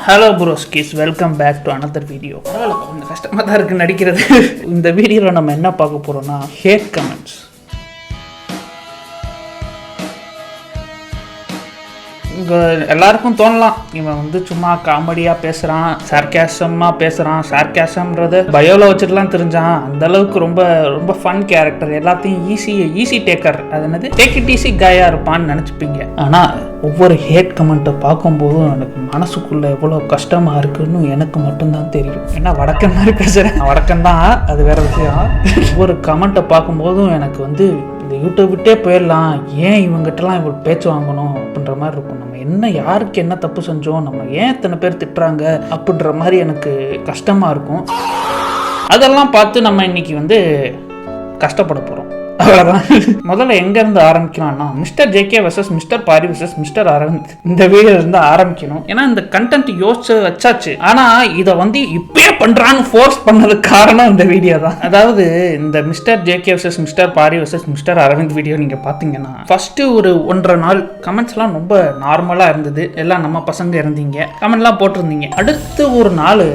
Hello broskis, welcome back to another video. பரவாயில்ல, கொஞ்சம் கஷ்டமாக தான் இருக்குது நடிக்கிறது. இந்த வீடியோவில் நம்ம என்ன பார்க்க போகிறோம்னா ஹேட் கமெண்ட்ஸ். எல்லாருக்கும் தோணலாம், இவன் வந்து சும்மா காமெடியாக பேசுகிறான், சார்காசமாக பேசுகிறான். சார்காசம்ன்றது பயோவில் வச்சுட்டுலாம் தெரிஞ்சான். அந்தளவுக்கு ரொம்ப ரொம்ப ஃபன் கேரக்டர், எல்லாத்தையும் ஈஸி டேக்கர், அது என்னது டேக் இட் ஈஸி காயாக இருப்பான்னு நினச்சிப்பீங்க. ஆனால் ஒவ்வொரு ஹேட் கமெண்ட்டை பார்க்கும்போதும் எனக்கு மனசுக்குள்ளே எவ்வளோ கஷ்டமாக இருக்குன்னு எனக்கு மட்டும்தான் தெரியும். ஏன்னா வடக்கன் மாதிரி பேசுகிறேன், வடக்கன் தான், அது வேறு விஷயம். ஒவ்வொரு கமெண்ட்டை பார்க்கும்போதும் எனக்கு வந்து இந்த யூடியூப் விட்டே போயிடலாம், ஏன் இவங்ககிட்டலாம் இவ்வளோ பேச்சு வாங்கணும் அப்படின்ற மாதிரி இருக்கும். நம்ம என்ன யாருக்கு என்ன தப்பு செஞ்சோம், நம்ம ஏன் இத்தனை பேர் திட்டுறாங்க அப்படின்ற மாதிரி எனக்கு கஷ்டமாக இருக்கும். அதெல்லாம் பார்த்து நம்ம இன்னைக்கு வந்து கஷ்டப்பட போகிறோம். அவ்வளோதான். முதல்ல எங்கேருந்து ஆரம்பிக்கலாம்னா mister JK versus mister Paari versus mister Aravind, இந்த வீடியோ இருந்து ஆரம்பிக்கணும். ஏன்னா இந்த கண்டென்ட் யோசிச்சு வச்சாச்சு, ஆனால் இதை வந்து இப்பயே பண்ணுறான்னு ஃபோர்ஸ் பண்ணதுக்கு காரணம் இந்த வீடியோ தான். அதாவது இந்த mister JK versus mister Paari versus mister Aravind video நீங்கள் பார்த்தீங்கன்னா ஃபர்ஸ்ட் ஒரு 1.5 நாள் கமெண்ட்ஸ்லாம் ரொம்ப நார்மலாக இருந்தது. எல்லாம் நம்ம பசங்க இருந்தீங்க, கமெண்ட்லாம் போட்டிருந்தீங்க. அடுத்து ஒரு நாள்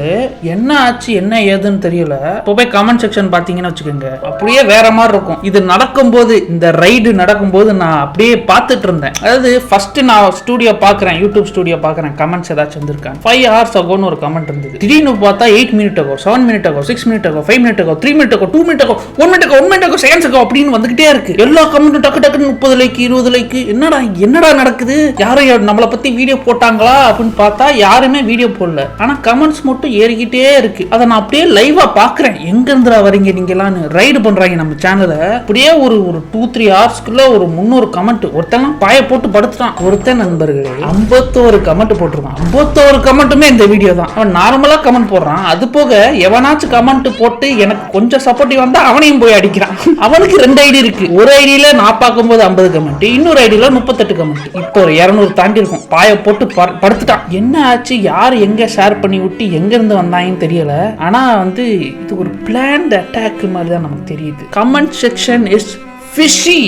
என்ன ஆச்சு என்ன ஏதுன்னு தெரியல, இப்போ போய் கமெண்ட் செக்ஷன் பார்த்தீங்கன்னு வச்சுக்கோங்க, அப்படியே வேற மாதிரி இருக்கும். இது நடக்கும்போது, இந்த ரைடு நடக்கும்போது நான் அப்படியே பார்த்துட்டு இருந்தேன். அதாவது ஃபர்ஸ்ட் நான் ஸ்டூடியோ பார்க்குறேன், யூடியூப் ஸ்டூடியோ பார்க்குறேன், கமெண்ட்ஸ் ஏதாச்சும் வந்திருக்காங்க. 5 hours agoன்னு ஒரு கமெண்ட் இருந்தது. திடீர்னு பார்த்தா 8 minutes ago, 7 minutes ago, 6 minutes ago, 5 minutes ago, 3 minutes ago, 2 minutes ago, 1 minute ago, 1 minute ago, seconds ago அப்படின்னு வந்துகிட்டே இருக்கு. எல்லா கமெண்ட்டும் டக்கு டக்குன்னு 30 லைக் 20 லைக். என்னடா நடக்குது, யாரும் நம்மளை பத்தி வீடியோ போட்டாங்களா அப்படின்னு பார்த்தா யாருமே வீடியோ போடல. ஆனா கமெண்ட்ஸ் மட்டும் ஏறிக்கிட்டே இருக்கு. அதை நான் அப்படியே லைவா பாக்குறேன். எங்க இருந்துடா வரீங்க நீங்களான்னு. ரைடு பண்றாங்க நம்ம சேனலை. அப்படியே ஒரு 2-3 ஹவர்ஸ்க்குள்ள ஒரு 300 கமெண்ட். ஒருத்தன் பாய போட்டு படுத்துட்டான். ஒருத்தன் நண்பர்களே 51 கமெண்ட் போட்டிருக்கான். 51 கமெண்ட்டுமே இந்த வீடியோ தான். அவன் நார்மலா கமெண்ட் போடுறான். அது போக எவனாச்சும் கமெண்ட் போட்டு எனக்கு கொஞ்சம் சப்போர்ட்டிவ் வந்தா அவனையும் போய் அடிக்கிறான். அவனுக்கு 2 ஐடி இருக்கு. ஒரு ஐடியில நான் பார்க்கும்போது 50 கமெண்ட், இன்னொரு ஐடியில 38 கமெண்ட். இப்போ ஒரு 200 தாண்டி இருக்கும். பாய போட்டு படுத்துட்டான். என்ன ஆச்சு, யார் எங்க ஷேர் பண்ணி விட்டு எங்க இருந்து வந்தாங்கன்னு தெரியல. ஆனா வந்து இது ஒரு பிளான்ட் அட்டாக் மாதிரி தான் நமக்கு தெரியுது. Comment section is fishy,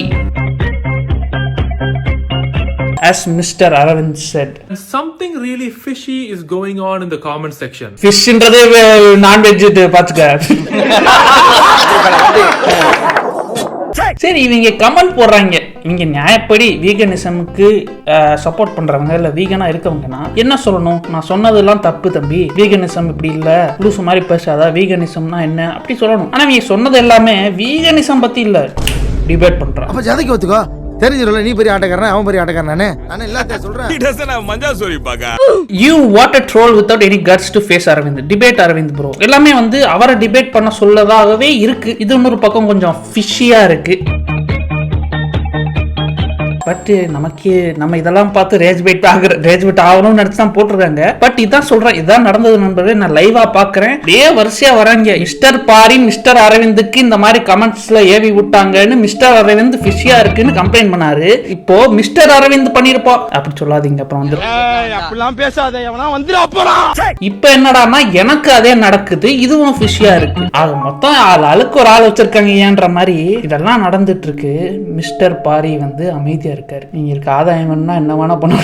as Mr. Aravind said. Something really fishy is going on in the comment section. Fish இன்றது non-veg பாத்துக்க. சரி, இவங்க கமெண்ட் போடுறாங்க. இவங்க நியாயப்படி வீகனிசமுக்கு சப்போர்ட் பண்றவங்க இல்ல வீகனா இருக்கவங்கன்னா என்ன சொல்லணும்? நான் சொன்னதெல்லாம் தப்பு தம்பி, வீகனிசம் இப்படி இல்ல, லூசு மாதிரி பேசாதா, வீகனிசம்னா என்ன அப்படி சொல்லணும். ஆனா இவங்க சொன்னது எல்லாமே வீகனிசம் பத்தி இல்ல, டிபேட் பண்றான். அப்ப ஜாதிக்கு ஒத்துக்கோ, தெரிஞ்சிரல நீ பெரிய ஆட்டக்காரன் அவன் பெரிய ஆட்டக்காரன். நானே எல்லாத்தையும் சொல்றேன். He doesn't have manja story பாக்க. You what a troll without any guts to face Aravind. Debate Aravind bro. எல்லாமே வந்து அவரை டிபேட் பண்ண சொல்லதாகவே இருக்கு. இது இன்னொரு பக்கம் கொஞ்சம் ஃபிஷியா இருக்கு. பட் நமக்கு நம்ம இதெல்லாம் பார்த்து ரேஜ் பைட் ஆகணும்னு நினைச்சு தான் போட்டிருக்காங்க. பட் இதான் சொல்றேன், இதான் நடந்தது நண்பர்களே. நான் லைவா பாக்குறேன், அப்படியே வரிசையா வராங்க. மிஸ்டர் பாரி மிஸ்டர் அரவிந்துக்கு இந்த மாதிரி கமெண்ட்ஸ்ல ஏவி விட்டாங்கன்னு மிஸ்டர் அரவிந்த் ஃபிஷியா இருக்குன்னு கம்ப்ளைண்ட் பண்ணாரு. இப்போ மிஸ்டர் அரவிந்த் பண்ணிருப்பா அப்படி சொல்லாதீங்க. அப்புறம் வந்து அப்படிலாம் பேசாத, எவனா வந்துடா போறான். இப்போ என்னடான்னா எனக்கு அதே நடக்குது, இதுவும் ஃபிஷியா இருக்கு. ஆக மொத்தம் ஆளுக்கு ஒரு ஆள் வச்சிருக்காங்க ஏன்ற மாதிரி இதெல்லாம் நடந்துட்டு இருக்கு. மிஸ்டர் பாரி வந்து அமைதியா இருக்காரு. நீங்க இருக்க ஆதாயம் என்ன வேணா பண்ண.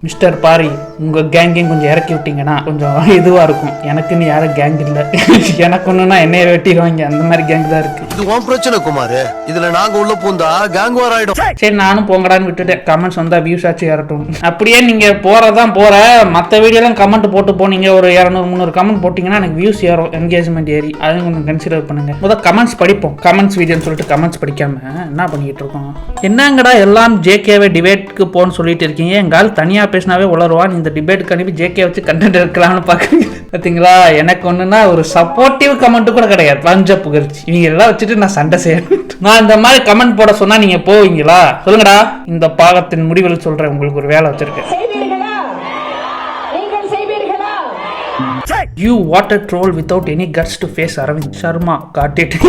மிஸ்டர் பாரி, உங்க கேங்கையும் கொஞ்சம் இறக்கி விட்டீங்கன்னா கொஞ்சம் இதுவா இருக்கும். எனக்குன்னு யாரும் கேங் இல்ல, எனக்கு ஒண்ணுன்னா என்னைய வெட்டிடுவாங்க, அந்த மாதிரி கேங் தான் இருக்கு. இது உன் பிரச்சனை குமார், இதுல நாங்க உள்ள பூந்தா கேங் வார் ஆயிடும். சரி, நானும் போங்கடான்னு விட்டுட்டேன். கமெண்ட்ஸ் வந்தா வியூஸ் ஆச்சு ஏறட்டும். அப்படியே நீங்க போறதான் போற, மத்த வீடியோலாம் கமெண்ட் போட்டு போனீங்க, ஒரு 200-300 கமெண்ட் போட்டீங்கன்னா எனக்கு வியூஸ் ஏறும், என்கேஜ்மெண்ட் ஏறி. அதையும் கொஞ்சம் கன்சிடர் பண்ணுங்க. முதல் கமெண்ட்ஸ் படிப்போம். கமெண்ட்ஸ் வீடியோன்னு சொல்லிட்டு கமெண்ட்ஸ் படிக்காம என்ன பண்ணிட்டு இருக்கோம்? என்னங்கடா எல்லாம் ஜேகேவை டிபேட்க்கு போன்னு சொல்லிட்டு இருக்கீங்க, எங்கால் தனியா பேசினாவே உளருவான், இந்த டிபேட்டுக்கு அனுப்பி ஜேகே வச்சு கண்டென்ட் எடுக்கலாம்னு பாக்குறீங்க. பாத்தீங்களா, எனக்கு ஒண்ணுன்னா ஒரு சப்போர்ட்டிவ் கமெண்ட் கூட கிடையாது. பஞ்ச புகழ்ச்சி இவங்க எல்லாம் வச்சுட்டு நான் சண்டை செய்யணும். நான் இந்த மாதிரி கமெண்ட் போட சொன்னா நீங்க போவீங்களா? சொல்லுங்கடா. இந்த பாகத்தின் முடிவில் சொல்றேன், உங்களுக்கு ஒரு வேலை வச்சிருக்கேன். You water troll without any guts to face Aravind Sharma காட்டிட்டு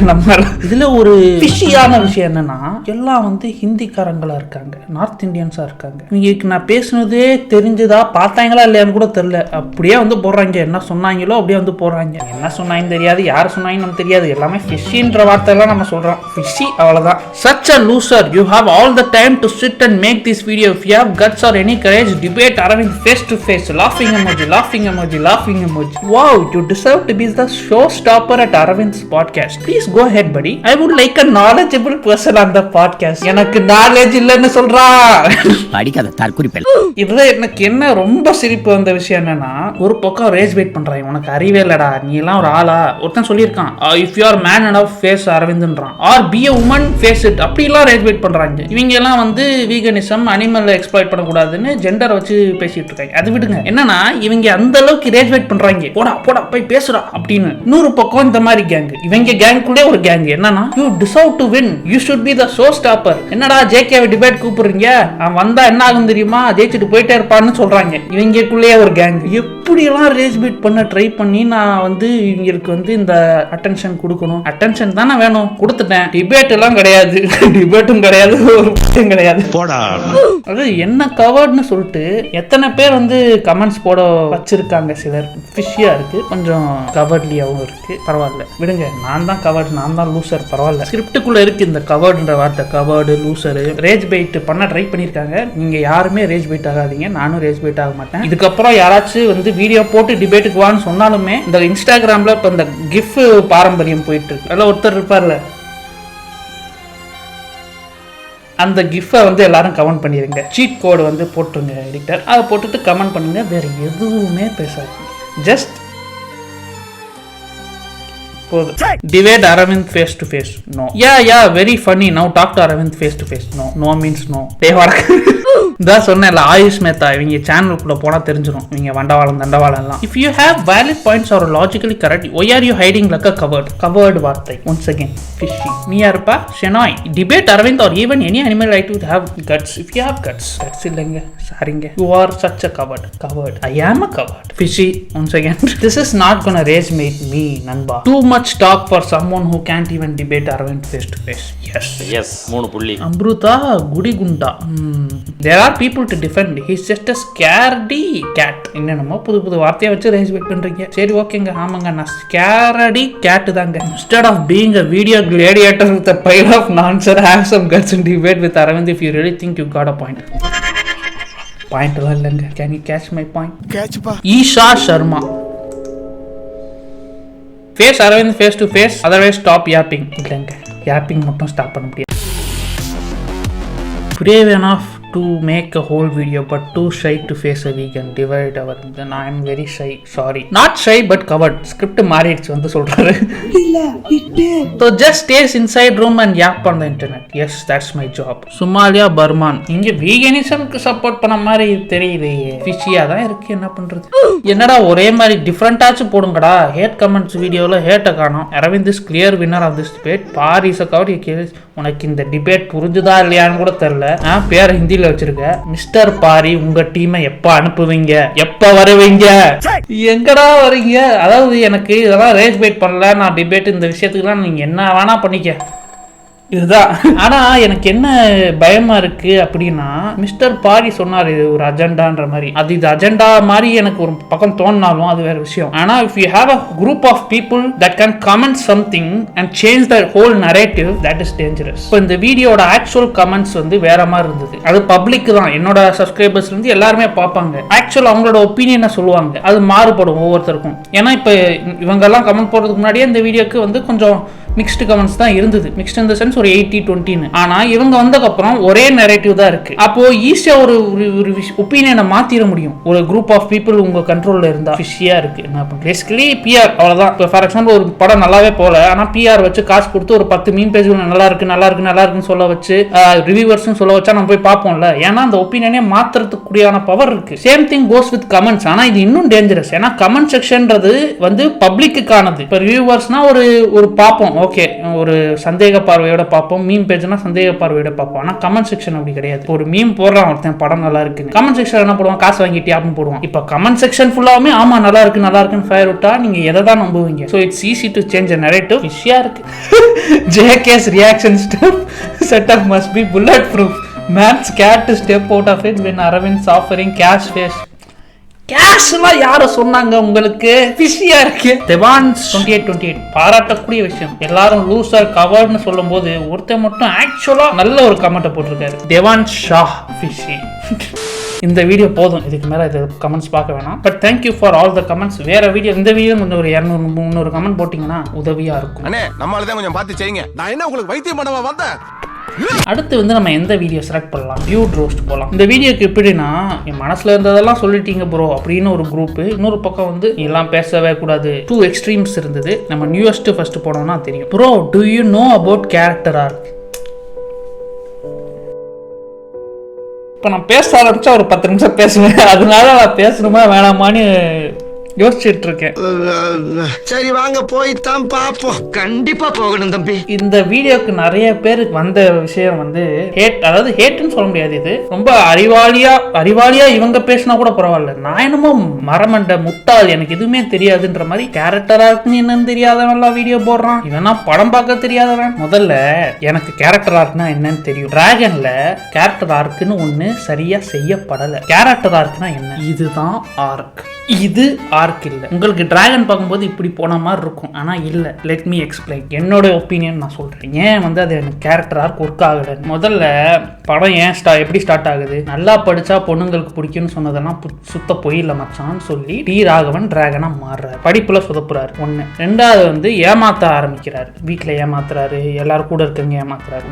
நம்ம இதுல ஒரு ஃபிஷியான விஷயம் என்னன்னா எல்லாம் வந்து ஹிந்திக்காரங்களா இருக்காங்க, நார்த் இந்தியன்ஸா இருக்காங்க. இவங்களுக்கு நான் பேசுனதே தெரிஞ்சதா பார்த்தாங்களா இல்லையான்னு கூட தெரியல, அப்படியே வந்து போடுறாங்க. என்ன சொன்னாங்களோ அப்படியே வந்து போடுறாங்க. என்ன சொன்னாங்கன்னு தெரியாது, யார் சொன்னாங்கன்னு நமக்கு தெரியாது. எல்லாமே ஃபிஷின்ற வார்த்தையெல்லாம் நம்ம சொல்றோம். ஃபிஷி அவ்வளவுதான். Such a loser. You have all the time to sit and make this video. If you have guts or any courage, debate Aravind face to face. Laughing emoji, laughing emoji, laughing emoji. Wow, you deserve to be the showstopper at Aravind's podcast. Please go ahead, buddy. I would like a knowledgeable person on the podcast. எனக்கு knowledge இல்லைன்னு சொல்றா. படிக்காத தற்குறிப்பல். இதுல எனக்கு என்ன ரொம்ப சிரிப்பு வந்த விஷயம் என்னன்னா, ஒரு பக்கம் ரேஜ் வெயிட் பண்றாங்க. உனக்கு அறிவே இல்லடா, நீ எல்லாம் ஒரு ஆளா? ஒருத்தன் சொல்லியிருக்கான், இஃப் யூ ஆர் மேன் அண்ட் ஆஃப் ஃபேஸ் அரவிந்த்ன்றான், or be a woman face it, அப்படிலாம் ரேஜ் வெயிட் பண்றாங்க. இவங்க எல்லாம் வந்து வீகனிசம், அனிமல் எக்ஸ்ப்ளாய்ட் பண்ணக்கூடாதுன்னு ஜெண்டரை வச்சு பேசிட்டு இருக்காங்க. அது விடுங்க, என்னன்னா இவங்க அந்த அளவுக்கு ரேஜ் வெயிட் பண்றாங்க, போடா போடா போய் பேசுறா அப்படின்னு. இன்னொரு பக்கம் இந்த மாதிரி கேங், இவங்க கேங்குள்ளே ஒரு கேங் என்னன்னா, you deserve to win, you should be the show stopper. என்னடா ஜேகேவை டிபேட் கூப்பிடுறீங்க, அவன் வந்தா என்ன ஆகும் தெரியுமா, ஜெயிச்சுட்டு போயிட்டே இருப்பான்னு சொல்றாங்க. இவங்களுக்குள்ளேயே ஒரு கேங். எப்படியெல்லாம் ரேஜ் வெயிட் பண்ண ட்ரை பண்ணி நான் வந்து இவங்களுக்கு வந்து இந்த அட்டென்ஷன் கொடுக்கணும், அட்டென்ஷன் தானே வேணும், கொடுத்துட்டேன். டிபேட் எல்லாம் கிடையாது, டிபேட்டும் கிடையாது, ஒரு கிடையாது. அது என்ன கவர்ட்னு சொல்லிட்டு எத்தனை பேர் வந்து கமெண்ட்ஸ் போட வச்சிருக்காங்க. சிலர் ஃபிஷியா இருக்கு, கொஞ்சம் கவர்ட்லியாவும் இருக்கு. பரவாயில்ல விடுங்க, நான் தான் கவர்ட், நான் தான் லூசர். பரவாயில்ல, ஸ்கிரிப்டுக்குள்ள இருக்கு இந்த கவர்டுன்ற வார்த்தை. கவர்டு, லூசர், ரேஜ் பைட் பண்ண ட்ரை பண்ணிருக்காங்க. நீங்க யாருமே ரேஜ் பைட் ஆகாதீங்க, நானும் ரேஜ் பைட் ஆக மாட்டேன். இதுக்கப்புறம் யாராச்சும் வந்து வீடியோ போட்டு டிபேட்டுக்கு வான்னு சொன்னாலுமே, இந்த இன்ஸ்டாகிராம்ல இப்ப இந்த கிஃப் பாரம்பரியம் போயிட்டு இருக்கு. அதில் ஒருத்தர் இருப்பார்ல, அந்த கிஃப்டை வந்து எல்லாரும் கமெண்ட் பண்ணிடுங்க. சீட் கோடு வந்து போட்டுருங்க எடிட்டர், அதை போட்டுட்டு கமெண்ட் பண்ணுங்க. வேற எதுவுமே பேசாதீங்க, just debate Aravind face to face. No. Yeah, very funny. Now talk to Aravind face to face. No means no. தான் சொன்னேன்ல, ஆயுஷ் மேத்தா இவங்க சேனலுக்குள்ள போனா தெரிஞ்சிடும் இவங்க வண்டவாளம் தண்டவாளம் எல்லாம். If you have valid points or logically correct, why are you hiding like a covered வார்த்தை. Once again, fishy. நீ யாருப்பா? Shenoy. Debate Aravind or even any animal right to have guts. If you have guts இல்லைங்க, சாரிங்க. You are such a coward. I am a coward. Fishy. Once again. This is not gonna rage me, நண்பா. Too much talk for someone who can't even debate Aravind face to face. Yes. 3 புள்ளி. Amrutha குடிகுண்டா. There are people to defend. He's just a scaredy cat. என்னென்னமோ புது வார்த்தையை வச்சு race wait பண்றீங்க. சரி ஓகேங்க, ஆமாங்க, நான் scaredy cat தாங்க. Instead of being a video gladiator with a pile of nonsense, have some guts and debate with Aravind if you really think you got a point. Point இல்லைங்க. Can you catch my point? Isha Sharma. Face Aravind face to face, otherwise stop yapping. இல்லைங்க, yapping மட்டும் stop பண்ண முடியாது. Brave enough to make a whole video but too shy to face a vegan. Divide our. Then I am very shy. Sorry, not shy but covered. Script மாறிடுச்சு வந்து சொல்றாரு. இல்ல விட்டு. So just stays inside room and yap on the internet. Yes, that's my job. சுமாலியா Pramaan. இங்க வீகனிசம்க்கு support பண்ண மாதிரி தெரியலையே, ஃபிஷியா தான் இருக்கு. என்ன பண்றது? என்னடா ஒரே மாதிரி டிஃபரண்டாச்சு போடுங்கடா. ஹேட் கமெண்ட்ஸ் வீடியோல ஹேட்ட காணோம். Aravind is clear winner of this debate. Paari's அக்கவுட் கேஸ். உனக்கு இந்த டிபேட் புரிஞ்சுதா இல்லையான்னு கூட தெரியல. பேர் ஹிந்தியில வச்சிருக்க. மிஸ்டர் பாரி, உங்க டீமை எப்ப அனுப்புவீங்க, எப்ப வருவீங்க, எங்கடா வரீங்க? அதாவது எனக்கு இதெல்லாம் ரேஸ் பைட் பண்ணல, நான் டிபேட் இந்த விஷயத்துக்குலாம் நீங்க என்ன வேணா பண்ணிக்க, இதுதான். ஆனா எனக்கு என்ன பயமா இருக்கு அப்படின்னா, மிஸ்டர் பாரி சொன்னார் இது ஒரு அஜெண்டான்ற மாதிரி. அது இது அஜெண்டா மாதிரி எனக்கு ஒரு பக்கம் தோணினாலும் அது வேற விஷயம். ஆனா if you have a group of people that can comment something and change the whole narrative, that is dangerous. இப்போ இந்த வீடியோட ஆக்சுவல் கமெண்ட்ஸ் வந்து வேற மாதிரி இருந்தது. அது பப்ளிக் தான், என்னோட சப்ஸ்கிரைபர்ஸ் வந்து எல்லாருமே பார்ப்பாங்க. ஆக்சுவல் அவங்களோட ஒப்பீனியனை சொல்லுவாங்க, அது மாறுபடும் ஒவ்வொருத்தருக்கும். ஏன்னா இப்போ இவங்க எல்லாம் கமெண்ட் போடுறதுக்கு முன்னாடியே இந்த வீடியோக்கு வந்து கொஞ்சம் மிக்ஸ்டு கமெண்ட்ஸ் தான் இருந்தது. மிக்ஸ்ட் இந்த சென்ஸ் ஒரு 80-20. ஆனா இவங்க வந்ததுக்கப்புறம் ஒரே நரேட்டிவ் தான் இருக்கு. அப்போ ஈஸியா ஒரு ஒப்பீனியனை மாத்திர முடியும். ஒரு குரூப் ஆஃப் பீப்புள் உங்க கண்ட்ரோல்ல இருந்தா. ஃபிஷியா இருக்கு. என்ன பண்ணுறது, பேசிக்கலி பிஆர் அவ்வளவுதான். இப்போ ஃபார் எக்ஸாம்பிள் ஒரு படம் நல்லாவே போல, ஆனா பிஆர் வச்சு காசு கொடுத்து ஒரு 10 மீன் பேஜ் நல்லா இருக்குன்னு சொல்ல வச்சு ரிவ்யூவர்ஸ் சொல்ல வச்சா நம்ம போய் பார்ப்போம்ல. ஏன்னா அந்த ஒப்பீனியனே மாத்துறதுக்குடியான பவர் இருக்கு. Same thing goes with comments. ஆனா இது இன்னும் டேஞ்சரஸ். ஏன்னா கமெண்ட் செக்ஷன்ன்றது வந்து பப்ளிக்குக்கானது. இப்போ ரிவ்யூவர்ஸ்னா ஒரு பார்ப்போம், ஓகே ஒரு சந்தேக பார்வையோட பார்ப்போம், மீம் பேஜ்னா சந்தேக பார்வையோட பார்ப்போம். ஆனால் கமெண்ட் செக்ஷன் அப்படி கிடையாது. ஒரு மீம் போடுறான் ஒருத்தன் படம் நல்லா இருக்குன்னு, கமெண்ட் செக்ஷன் என்ன போடுவான், காசு வாங்கிட்டு அப்படின்னு போடுவான். இப்போ கமெண்ட் செக்ஷன் ஃபுல்லாவுமே ஆமா நல்லா இருக்குன்னு ஃபயர் விட்டா நீங்க எதை தான் நம்புவீங்க? So it's easy to change a narrative. ஈஸியா இருக்கு. JK's reaction setup must be bulletproof. Man scared to step out of it when Arvind's offering cash face. கேஷ்லாம் யாரை சொன்னாங்க உங்களுக்கு? பிஸியா இருக்கு. தேவான்ஸ் 2828 பாராட்டக்கூடிய விஷயம். எல்லாரும் லூசர் கவர்னு சொல்லும் போது ஒருத்தர் மட்டும் ஆக்சுவலா நல்ல ஒரு கமெண்ட் போட்டிருக்காரு. தேவான் ஷா ஃபிஷி. இந்த வீடியோ போதும், இதுக்கு மேலே இது கமெண்ட்ஸ் பார்க்க வேணாம். But thank you for all the comments. வேற வீடியோ இந்த வீடியோ கொஞ்சம் ஒரு 200-300 கமெண்ட் போட்டிங்கன்னா உதவியாக இருக்கும். அண்ணே நம்மளால தான் கொஞ்சம் பார்த்து செய்யுங்க. நான் என்ன உங்களுக்கு வைத்தியம் பண்ணவா வந்தேன்? அடுத்து வந்து நம்ம எந்த வீடியோ செலக்ட் பண்ணலாம்? டியூட் ரோஸ்ட் போகலாம். இந்த வீடியோக்கு எப்படின்னா, என் மனசில் இருந்ததெல்லாம் சொல்லிட்டீங்க ப்ரோ அப்படின்னு ஒரு குரூப், இன்னொரு பக்கம் வந்து எல்லாம் பேசவே கூடாது, 2 எக்ஸ்ட்ரீம்ஸ் இருந்தது. நம்ம நியூயஸ்ட் ஃபர்ஸ்ட் போனோம்னா தெரியும். Bro do you know about character arc? இப்போ நான் பேச ஆரம்பிச்சா ஒரு 10 நிமிஷம் பேசுவேன், அதனால நான் பேசணுமா வேணாமான்னு யோசிச்சுட்டு இருக்கேன். சரி வாங்க போய்தான் பாப்போம். கண்டிப்பா போகணும் தம்பி. இந்த வீடியோக்கு நிறைய பேருக்கு வந்த விஷயம் வந்து ஹேட், அதாவது ஹேட்னு சொல்ல முடியாது, இது ரொம்ப அறிவாளியா இவங்க பேசினா கூட பரவாயில்ல, நான் என்னமோ மரமண்ட முட்டாள் எனக்கு எதுவுமே தெரியாதுன்ற மாதிரி கேரக்டரா இருக்குன்னு என்னன்னு தெரியாதவன்லாம் வீடியோ போடுறான். இவனா படம் பார்க்க தெரியாதவன். முதல்ல எனக்கு கேரக்டர் ஆர்க்னா என்னன்னு தெரியும். டிராகன்ல கேரக்டர் ஆர்க்னு ஒண்ணு சரியா செய்யப்படல. கேரக்டர் ஆர்க்னா என்ன? இதுதான் ஆர்க், இது ஆர்க் இல்லை. உங்களுக்கு டிராகன் பார்க்கும்போது இப்படி போன மாதிரி இருக்கும், ஆனால் இல்லை. Let me explain. என்னோட ஒப்பீனியன் நான் சொல்கிறேன். ஏன் வந்து அது எனக்கு கேரக்டர் ஆர்க் ஒர்க் ஆகலை. முதல்ல படம் ஏன் எப்படி ஸ்டார்ட் ஆகுது? நல்லா படித்தா பொண்ணுங்களுக்கு பிடிக்கும்னு சொன்னதெல்லாம் சுத்த பொய்யில்ல மச்சான்னு சொல்லி டி ராகவன் டிராகனாக மாறுறாரு. படிப்பில் சொதப்புறாரு ஒன்று. ரெண்டாவது வந்து ஏமாற்ற ஆரம்பிக்கிறாரு, வீட்டில் ஏமாத்துறாரு, எல்லாரும் கூட இருக்கவங்க ஏமாத்துறாரு.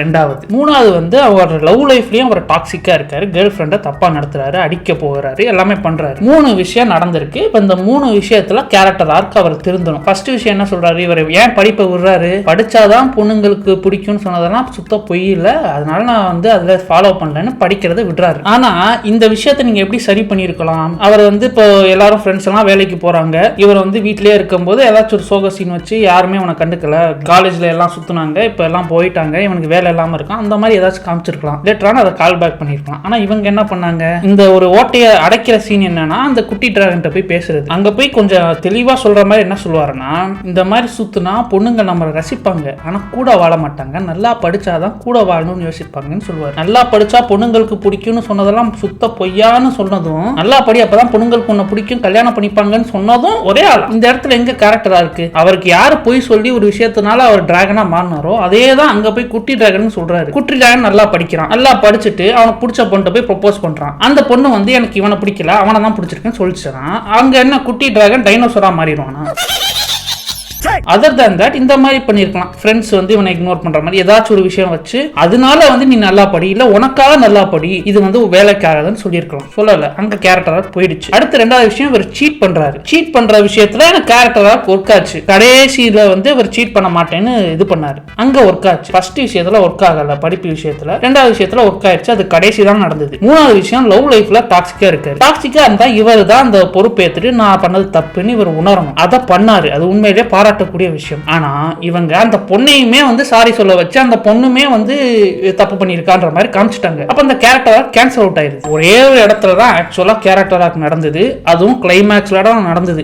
ரெண்டாவது. மூணாவது வந்து அவர் லவ் லைஃப்லேயும் அவர் டாக்ஸிக்காக இருக்காரு, கேர்ள் ஃப்ரெண்டை தப்பாக நடத்துறாரு, அடிக்க போகிறாரு, எல்லாமே பண்ணுறாரு. 3 விஷயம் நடந்திருக்கு. இப்போ இந்த 3 விஷயத்துல கேரக்டர் ஆர்க் அவர் திருந்தணும். ஃபர்ஸ்ட் விஷயம் என்ன சொல்றாரு, இவர் ஏன் படிப்பை விடுறாரு? படிச்சாதான் பொண்ணுங்களுக்கு பிடிக்கும்னு சொன்னதெல்லாம் சுத்த பொய் இல்ல, அதனால நான் வந்து அதுல ஃபாலோ பண்ணலன்னு படிக்கிறத விடுறாரு. ஆனா இந்த விஷயத்தை நீங்க எப்படி சரி பண்ணிருக்கலாம்? அவர் வந்து இப்போ எல்லாரும் ஃப்ரெண்ட்ஸ் எல்லாம் வேலைக்கு போறாங்க, இவர் வந்து வீட்லயே இருக்கும்போது ஏதாச்சும் ஒரு சோக சீன் வச்சு யாருமே அவனை கண்டுக்கல, காலேஜ்ல எல்லாம் சுத்துனாங்க, இப்ப எல்லாம் போயிட்டாங்க, இவனுக்கு வேலை இல்லாம இருக்கான், அந்த மாதிரி ஏதாச்சும் காமிச்சிருக்கலாம். லேட்டரான அதை கால் பேக் பண்ணிருக்கலாம். ஆனா இவங்க என்ன பண்ணாங்க, இந்த ஒரு ஓட்டையை அடைக்கிற சீன் என்னன்னா, அந்த குட்டி டிராகன் போய் பேசுறது. அங்க போய் கொஞ்சம் தெளிவா சொல்ற மாதிரி என்ன சொல்லுவாருன்னா, இந்த மாதிரி சுத்துனா பொண்ணுங்க நம்ம ரசிப்பாங்க, ஆனா கூட வாழ மாட்டாங்க, நல்லா படிச்சாதான் கூட வாழணும்னு யோசிப்பாங்கன்னு சொல்லுவாரு. நல்லா படிச்சா பொண்ணுங்களுக்கு பிடிக்கும்னு சொன்னதெல்லாம் சுத்த பொய்யான்னு சொன்னதும், நல்லா படி அப்பதான் பொண்ணுங்களுக்கு உன்னை பிடிக்கும் கல்யாணம் பண்ணிப்பாங்கன்னு சொன்னதும் ஒரே ஆள். இந்த இடத்துல எங்க கேரக்டரா இருக்கு? அவருக்கு யாரு போய் சொல்லி ஒரு விஷயத்தினால அவர் டிராகனா மாறினாரோ அதே தான் அங்க போய் குட்டி டிராகன் சொல்றாரு. குட்டி டிராகன் நல்லா படிக்கிறான், நல்லா படிச்சுட்டு அவனுக்கு பிடிச்ச பொண்ணு போய் ப்ரொபோஸ் பண்றான். அந்த பொண்ணு வந்து எனக்கு இவனை பிடிக்கல, அவனை தான் பிடிச்சிருக்குன்னு சொல்லிச்சுறான். அங்க என்ன குட்டி டிராகன் டைனோசரா மாறிடுவானா? அதர் தேன் தட் இந்த மாதிரி பண்ணிருக்கலாம். ஃப்ரெண்ட்ஸ் வந்து இவனை இக்னோர் பண்ற மாதிரி ஏதாச்சும் ஒரு விஷயம் வச்சு அதனால வந்து நீ நல்லா படி, இல்ல உனக்காக நல்லா படி, இது வந்து வேலைக்காகன்னு சொல்லியிருக்கலாம். சொல்லல, அங்க கேரக்டராக போயிடுச்சு. அடுத்து ரெண்டாவது விஷயம், இவர் சீட் பண்றாரு. சீட் பண்ற விஷயத்துல எனக்கு கேரக்டராக ஒர்க் ஆச்சு. கடைசியில வந்து இவர் சீட் பண்ண மாட்டேன்னு இது பண்ணாரு, அங்க ஒர்க் ஆச்சு. ஃபர்ஸ்ட் விஷயத்துல ஒர்க் ஆகல, படிப்பு விஷயத்துல. ரெண்டாவது விஷயத்துல ஒர்க் ஆயிடுச்சு, அது கடைசி தான் நடந்தது. மூணாவது விஷயம், லவ் லைஃப்ல டாக்ஸிக்கா இருக்காரு. டாக்ஸிக்கா இருந்தா இவர் தான் அந்த பொறுப்பேற்றுட்டு நான் பண்ணது தப்புன்னு இவர் உணரணும். அதை பண்ணாரு, அது உண்மையிலே பாராட்டக்கூடிய விஷயம். ஆனா இவங்க அந்த பொண்ணையுமே வந்து சாரி சொல்ல வச்சு அந்த பொண்ணுமே வந்து தப்பு பண்ணிருக்கான்ற மாதிரி காமிச்சிட்டாங்க. அப்ப அந்த கேரக்டர் கேன்சல் அவுட் ஆயிருது. ஒரே ஒரு இடத்துல தான் ஆக்சுவலா கேரக்டர் ஆர்க் நடந்தது, அதுவும் கிளைமேக்ஸ்ல தான் நடந்தது.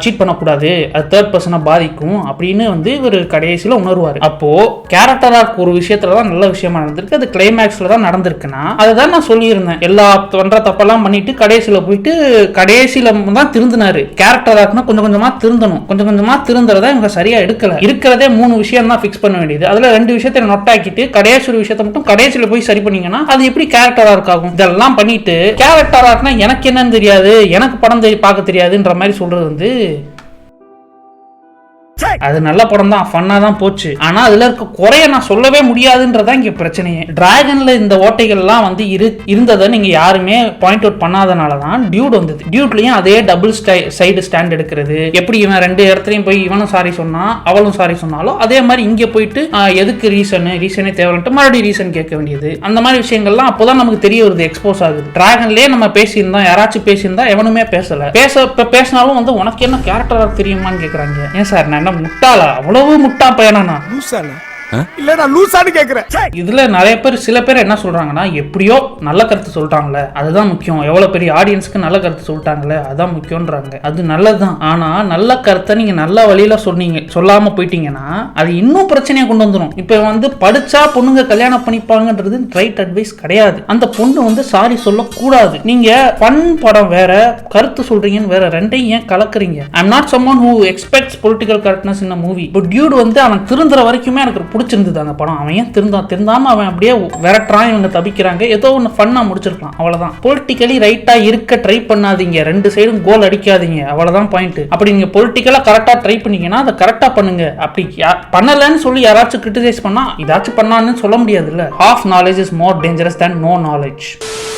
சீட் பண்ணக்கூடாது, அது தேர்ட் பர்சனை பாதிக்கும் அப்படின்னு வந்து ஒரு கடைசியில உணர்வாரு. அப்போ கேரக்டர் ஆர்க் ஒரு விஷயத்துல தான் நல்ல விஷயமா நடந்திருக்கு, அது கிளைமேக்ஸ்ல தான் நடந்திருக்குன்னா அதுதான் நான் சொல்லியிருந்தேன். எல்லா பண்ற தப்பெல்லாம் பண்ணிட்டு கடைசியில போயிட்டு கடைசியில தான் திருந்தினாரு. கேரக்டர் ஆர்க்னா கொஞ்சம் கொஞ்சமா திருந்தணும், கொஞ்சம் கொஞ்சமா திருந்துறத இவங்க சரியா எடுக்கல. இருக்கிறதே 3 விஷயம் தான் ஃபிக்ஸ் பண்ண வேண்டியது, அதுல 2 விஷயத்தை நொட்டாக்கிட்டு கடைசி ஒரு விஷயத்தை மட்டும் கடைசியில போய் சரி பண்ணீங்கன்னா அது எப்படி கேரக்டர் ஆர்க் ஆகும்? இதெல்லாம் பண்ணிட்டு கேரக்டர் ஆர்க்னா எனக்கு என்னன்னு தெரியாது, எனக்கு படம் பார்க்க தெரியாதுன்ற மாதிரி சொல்றது வந்து அது நல்ல படம் தான், ஃபன்னா தான் போச்சு. ஆனா அதுல இருக்க குறைய நான் சொல்லவே முடியாதுன்றதான் இங்க பிரச்சனையே. டிராகன்ல இந்த ஓட்டைகள்லாம் வந்து இருந்ததை நீங்க யாருமே பாயிண்ட் அவுட் பண்ணாதனாலதான் டியூட் வந்தது. டியூட்லயும் அதே டபுள் சைடு ஸ்டாண்ட் எடுக்கிறது, எப்படி இவன் 2 இடத்துலயும் போய் இவனும் சாரி சொன்னா அவளும் சாரி சொன்னாலும் அதே மாதிரி இங்க போயிட்டு எதுக்கு ரீசனே தேவைன்ட்டு மறுபடியும் ரீசன் கேட்க வேண்டியது, அந்த மாதிரி விஷயங்கள்லாம் அப்போதான் நமக்கு தெரிய வருது, எக்ஸ்போஸ் ஆகுது. டிராகன்லயே நம்ம பேசியிருந்தோம், யாராச்சும் பேசியிருந்தா எவனுமே பேசல, பேசினாலும் வந்து உனக்கு என்ன கேரக்டரா தெரியுமான்னு கேக்குறாங்க. ஏன் சார் நான் என்ன என்ன முட்டாளா? அவ்வளவு முட்டா பையனா? இல்லடா லூசான்னு கேக்குறேன். இதுல நிறைய பேர் சில பேர் என்ன சொல்றாங்கன்னா, எப்படியோ நல்ல கருத்து சொல்லிட்டாங்களே அதுதான் முக்கியம், எவ்வளவு பெரிய ஆடியன்ஸ்க்கு நல்ல கருத்து சொல்லிட்டாங்களே அதான் முக்கியம்ன்றாங்க. அது நல்லதுதான். ஆனா நல்ல கருத்தை நீங்க நல்ல வழியில சொல்லாம போயிட்டீங்கன்னா அது இன்னும் பிரச்சனையை கொண்டு வந்துடும். இப்ப வந்து படிச்சா பொண்ணுங்க கல்யாணம் பண்ணிப்பாங்கன்றது ரைட் அட்வைஸ் கிடையாது. அந்த பொண்ணு வந்து சாரி சொல்லக்கூடாது. நீங்க ஃபன் படம் வேற, கருத்து சொல்றீங்கன்னு வேற, ரெண்டையும் ஏன் கலக்குறீங்க? I'm not someone who expects political correctness in a movie. But dude வந்து அவன் திருந்துற வரைக்குமே எனக்கு பிடிச்சிருந்தது அந்த படம். அவன் ஏன் திருந்தாம அவன் அப்படியே விரட்டுறான், இவங்க தப்பிக்கிறாங்க, ஏதோ ஒன்று ஃபன்னா முடிச்சிருக்கலாம், அவ்வளவுதான். பொலிட்டிக்கலி ரைட்டா இருக்க ட்ரை பண்ணாதீங்க, ரெண்டு சைடும் கோல் அடிக்காதீங்க, அவ்வளவுதான் பாயிண்ட். அப்படி நீங்க பொலிட்டிக்கலா கரெக்டா ட்ரை பண்ணீங்கன்னா அதை கரெக்டா பண்ணுங்க. அப்படி பண்ணலன்னு சொல்லி யாராச்சும் கிரிட்டிசைஸ் பண்ணா இதாச்சும் பண்ணான்னு சொல்ல முடியாது இல்ல. Half knowledge is more dangerous than no knowledge.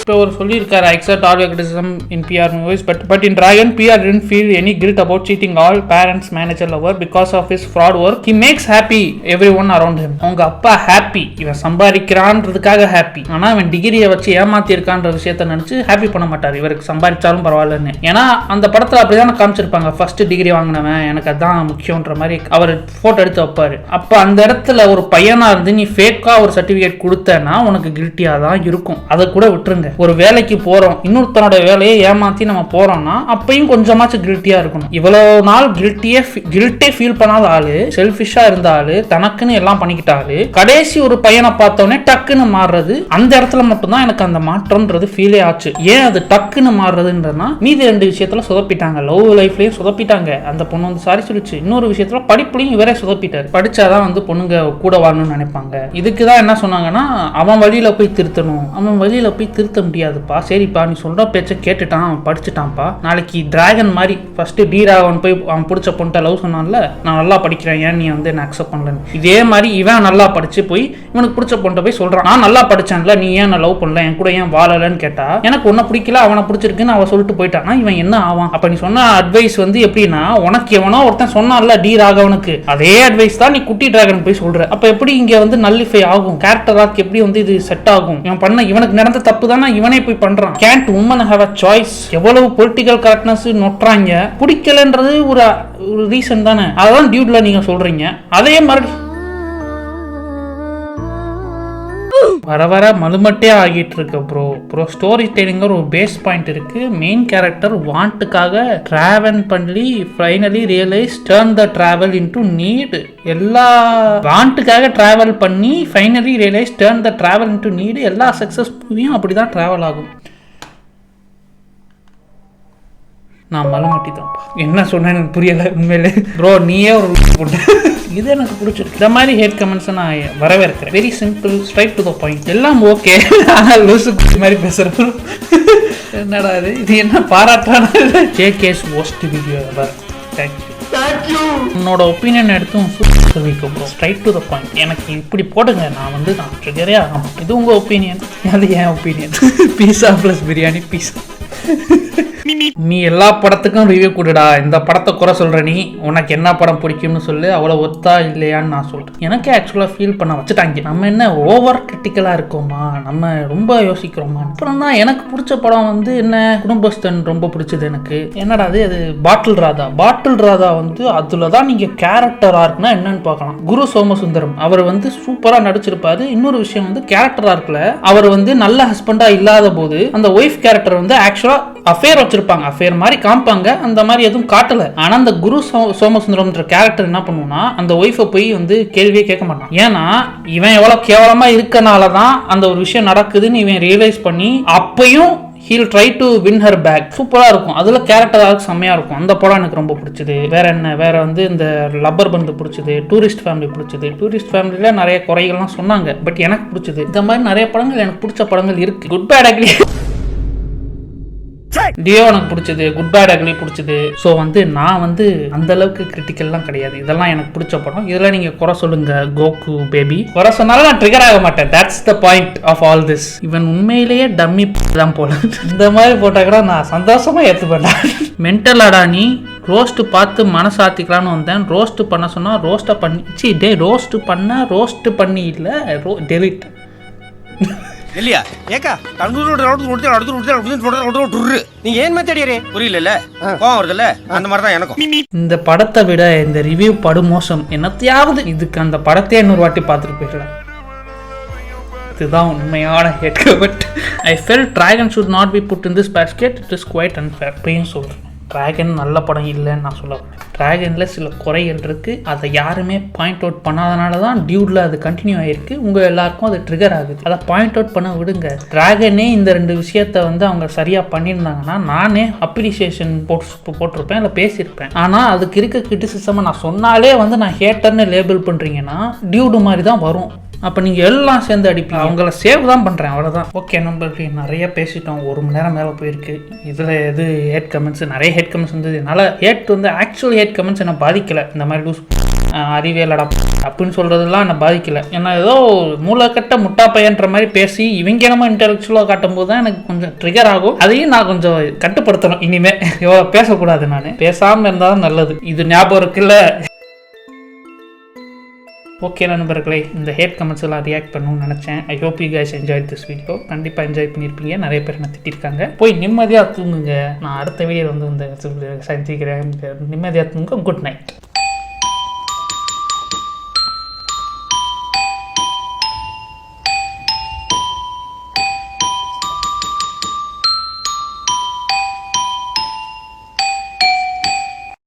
இப்போ அவர் சொல்லியிருக்காரு, I accept all your criticism in PR movies, but in Dragon, PR didn't feel any guilt about cheating all parents, manager, lover because of his fraud work. He makes happy everyone around him. அவங்க அப்பா happy, இவன் சம்பாதிக்கிறான்றதுக்காக happy. ஆனா இவன் டிகிரியை வச்சு ஏமாத்தி இருக்கான்ற விஷயத்த நினைச்சு ஹாப்பி பண்ண மாட்டார், இவருக்கு சம்பாதிச்சாலும் பரவாயில்லன்னு. ஏன்னா அந்த படத்துல அப்படிதான் காமிச்சிருப்பாங்க, ஃபர்ஸ்ட் டிகிரி வாங்கினவன் எனக்கு அதான் முக்கியன்ற மாதிரி அவர் போட்டோ எடுத்து வைப்பாரு. அப்ப அந்த இடத்துல ஒரு பையனா இருந்து நீ ஃபேக்கா ஒரு சர்டிபிகேட் கொடுத்தனா உனக்கு கில்ட்டியா தான் இருக்கும். அதை கூட விட்டுருங்க. ஒரு வேலைக்கு போறோம், இன்னொருத்தனோட வேலையை ஏமாத்தி நம்ம போறோம்னா அப்பயும் கொஞ்சமாச்சும் கில்ட்டியா இருக்கணும். இவ்வளவு நாள் கில்ட்டே ஃபீல் பண்ணாத ஆளு, செல்ஃபிஷா இருந்த ஆளு, தனக்குன்னு எல்லாம் பண்ணிக்கிட்டாரு, கடைசி ஒரு பையனை பார்த்தோன்னே டக்குன்னு மாறுறது, அந்த இடத்துல மட்டும்தான் எனக்கு அந்த மாற்றம்ன்றது ஃபீலே ஆச்சு. ஏன் அது டக்குன்னு மாறுறதுன்றதுனா மீதி ரெண்டு விஷயத்துல சொதப்பிட்டாங்க, லவ் லைஃப்லயும் சொதப்பிட்டாங்க, அந்த பொண்ணு வந்து சாரி சொல்லிச்சு, இன்னொரு விஷயத்துல படிப்புலையும் இவரே சொதப்பிட்டாரு. படிச்சாதான் வந்து பொண்ணுங்க கூட வாழணும்னு நினைப்பாங்க. இதுக்குதான் என்ன சொன்னாங்கன்னா, அவன் வழியில போய் திருத்தணும், அவன் வழியில போய் திருத்த முடியாதுப்பா, சரிப்பா நீ சொல்ற பேச்ச கேட்டுட்டான், படிச்சுட்டான்ப்பா, நாளைக்கு டிராகன் மாதிரி ஃபர்ஸ்ட் டி ராகவன் போய் அவன் பிடிச்ச பொண்ணை லவ் சொன்னான்ல, நான் நல்லா படிக்கிறேன் ஏன் நீ வந்து என்ன அக்செப்ட் பண்ணலன்னு, இதே மாதிரி இவன் நல்லா படிச்சு போய் இவனுக்கு பிடிச்ச பொண்ணை போய் சொல்றான், நான் நல்லா படிச்சேன்ல நீ ஏன் நான் லவ் பண்ணல, என் கூட ஏன் வாழலன்னு கேட்டா எனக்கு ஒன்ன பிடிக்கல அவனை பிடிச்சிருக்குன்னு அவன் சொல்லிட்டு போயிட்டானா இவன் என்ன ஆவான்? அப்ப நீ சொன்ன அட்வைஸ் வந்து எப்படின்னா, உனக்கு எவனோ ஒருத்தன் சொன்னான்ல டி ராகவனுக்கு, அதே அட்வைஸ் தான் நீ குட்டி டிராகன் போய் சொல்ற. அப்ப எப்படி இங்க வந்து நல்லிஃபை ஆகும்? கேரக்டர் ஆர்க் எப்படி வந்து இது செட் ஆகும்? இவன் பண்ண இவனுக்கு நடந்த தப்பு தானே இவனே போய் பண்றான். Can't women have a choice? எவ்வளவு பொலிட்டிக்கல் கரெக்ட்னஸ் நொட்டுறாங்க, பிடிக்கலன்றது ஒரு ரீசன் தானே, அதான் டியூட்ல நீங்க சொல்றீங்க. அதே மாதிரி வர மலுமட்டே ஆகிட்டு இருக்கு ப்ரோ. ஸ்டோரி டெல்லிங் ஒரு பேஸ் பாயிண்ட் இருக்கு. மெயின் கேரக்டர் வாண்ட்டுக்காக டிராவல் பண்ணி finally realise turn the travel into need. எல்லா வாண்ட்டுக்காக டிராவல் பண்ணி finally realise turn the travel into need. எல்லா சக்சஸ் மூவியும் அப்படிதான் டிராவல் ஆகும். நான் மலுமட்டி தான்ப்பா, என்ன சொன்னேன்னு புரியல உண்மையிலே ப்ரோ. நீயே ஒரு போட்டு இது எனக்கு பிடிச்சிருக்கு. இந்த மாதிரி ஹேட் கமெண்ட்ஸ் நான் வரவேற்கிறேன். Very simple, straight to the point, எல்லாம் ஓகே. ஆனால் லூசு மாதிரி பேசுறேன். என்னடா இது என்ன பாராட்டான JK's worst video ever. Thank you. உன்னோட ஒப்பீனியன் எடுத்தும் சொல்லிக்கோ bro, straight to the point. எனக்கு இப்படி போடுங்க, நான் வந்து நான் ட்ரிகரே ஆகணும். இது உங்க ஒப்பீனியன், அது என் ஒப்பீனியன். பீஸா பிளஸ் பிரியாணி பீஸா. நீ எல்லா படத்துக்கும் ரிவ்யூ கொடுடா, இந்த படத்தை குறை சொல்ற நீ, உனக்கு என்ன படம் பிடிக்கும்னு சொல்லு, அவ்வளோ ஒத்தா இல்லையான்னு நான் சொல்றேன். எனக்கே ஆக்சுவலாக ஃபீல் பண்ண வச்சுட்டாங்க. நம்ம என்ன ஓவர் கிரிட்டிக்கலாக இருக்கோமா, நம்ம ரொம்ப யோசிக்கிறோமா? அப்புறம் தான் எனக்கு பிடிச்ச படம் வந்து என்ன, குடும்பஸ்தன் ரொம்ப பிடிச்சது எனக்கு. என்னடா அது பாட்டில் ராதா வந்து அதுல தான் நீங்க கேரக்டர் ஆர்க்னா என்னன்னு பார்க்கலாம். குரு சோமசுந்தரம் அவர் வந்து சூப்பரா நடிச்சிருப்பாரு. இன்னொரு விஷயம் வந்து கேரக்டர் ஆர்க்ல அவர் வந்து நல்ல ஹஸ்பண்டா இல்லாத போது அந்த ஒய்ஃப் கேரக்டர் வந்து ஆக்சுவலா அஃபேர் வச்சிருப்பாங்க, அஃபேர் மாதிரி காமிப்பாங்க, அந்த மாதிரி எதுவும் காட்டல. ஆனா அந்த குரு சோமசுந்தரம்ன்ற கேரக்டர் என்ன பண்ணுவோம்னா, அந்த ஒய்ஃபை போய் வந்து கேள்வியே கேட்க மாட்டான். ஏன்னா இவன் எவ்வளவு கேவலமா இருக்கனாலதான் அந்த ஒரு விஷயம் நடக்குதுன்னு இவன் ரியலைஸ் பண்ணி அப்பயும் he'll try to win her back. சூப்பரா இருக்கும். அதுல கேரக்டர் ஆர்க் செம்மையா இருக்கும். அந்த படம் எனக்கு ரொம்ப பிடிச்சது. வேற வந்து இந்த லப்பர் பந்து பிடிச்சது, டூரிஸ்ட் ஃபேமிலி பிடிச்சது. டூரிஸ்ட் ஃபேமிலியில நிறைய குறைகள்லாம் சொன்னாங்க, பட் எனக்கு பிடிச்சது. இந்த மாதிரி நிறைய படங்கள் எனக்கு பிடிச்ச படங்கள் இருக்கு. குட் பேட் அக்லி டியோ எனக்கு பிடிச்சது, குட் பேட் அக்லி பிடிச்சது. ஸோ வந்து நான் வந்து அந்த அளவுக்கு கிரிட்டிக்கல்லாம் கிடையாது. இதெல்லாம் எனக்கு பிடிச்ச படம். இதெல்லாம் நீங்க குறை சொல்லுங்க, கோகு பேபி குறை சொன்னாலும் நான் ட்ரிகர் ஆக மாட்டேன். That's the point of all this. இவன் உண்மையிலேயே டம்மி தான் போல. இந்த மாதிரி போட்டா கூட நான் சந்தோஷமா ஏற்றுப்பேன். மென்டலாடா நீ, ரோஸ்ட் பார்த்து மனசாத்திக்கலான்னு வந்தேன். ரோஸ்ட் பண்ண சொன்னா ரோஸ்ட்டை பண்ணி ரோஸ்ட் பண்ண ரோஸ்ட் பண்ணி இல்லை டெலிட். இல்லையா ஏக்கா நீங்க ஏன் மாத்தாடியரே புரியல கோவம் வருதுல்ல அந்த மாதிரி தான் எனக்கும். இந்த படத்தை விட இந்த ரிவ்யூ படுமோசம். என்னத்தையாவது இதுக்கு அந்த படத்தையே இன்னொரு வாட்டி பார்த்துட்டு போயிடலாம். இதுதான் உண்மையான hate comment. I feel Dragon should not be put in this basket. It is quite unfair. அப்படின்னு சொல்கிறேன். டிராகன் நல்ல படம் இல்லைன்னு நான் சொல்ல வரேன். டிராகனில் சில குறைகள் இருக்குது. அதை யாருமே பாயிண்ட் அவுட் பண்ணாதனால தான் டியூடில் அது கண்டினியூ ஆகிருக்கு. உங்கள் எல்லாருக்கும் அது ட்ரிகர் ஆகுது. அதை பாயிண்ட் அவுட் பண்ண விடுங்க. டிராகனே இந்த 2 விஷயத்த வந்து அவங்க சரியாக பண்ணியிருந்தாங்கன்னா நானே அப்ரிசியேஷன் போட்டிருப்பேன், இல்லை பேசியிருப்பேன். ஆனால் அதுக்கு இருக்க கிரிட்டிசிசமை நான் சொன்னாலே வந்து நான் ஹேட்டர்னு லேபிள் பண்ணுறீங்கன்னா டியூடு மாதிரி தான் வரும். அப்போ நீங்கள் எல்லாம் சேர்ந்து அடிப்பீங்க. அவங்கள சேவ் தான் பண்ணுறேன், அவ்வளோதான். ஓகே நண்பர்களே, நிறைய பேசிட்டோம். 1 மணி நேரம் மேலே போயிருக்கு. இதில் எது ஹேட் கமெண்ட்ஸ், நிறைய ஹேட் கமெண்ட்ஸ் வந்தது. என்னால் ஹேட் வந்து ஆக்சுவல் ஹேட் கமெண்ட்ஸ் என்னை பாதிக்கலை. இந்த மாதிரி லூஸ் அறிவியலடா அப்படின்னு சொல்கிறதுலாம் என்னை பாதிக்கலை. ஏன்னா ஏதோ மூளைக்கட்ட முட்டா பையன்ற மாதிரி பேசி இவங்க நம்ம இன்டெலெக்சுவலாக காட்டும் போது தான் எனக்கு கொஞ்சம் ட்ரிகர் ஆகும். அதையும் நான் கொஞ்சம் கட்டுப்படுத்தணும். இனிமேல் எவ்வளோ பேசக்கூடாது. நான் பேசாமல் இருந்தால் தான் நல்லது. இது ஞாபகம் இருக்குல்ல. ஓகே நண்பர்களே, இந்த ஹேட் கமெண்ட்ஸ் எல்லாம் ரியாக்ட் பண்ணணும்னு நினச்சேன். I hope you guys enjoy this video. கண்டிப்பாக என்ஜாய் பண்ணியிருப்பீங்க. நிறைய பேர் என்ன திட்டிருக்காங்க. போய் நிம்மதியாக தூங்குங்க. நான் அடுத்த வீடியோ வந்து இந்த சந்திக்கிறேன். நிம்மதியாக தூங்க. Good night.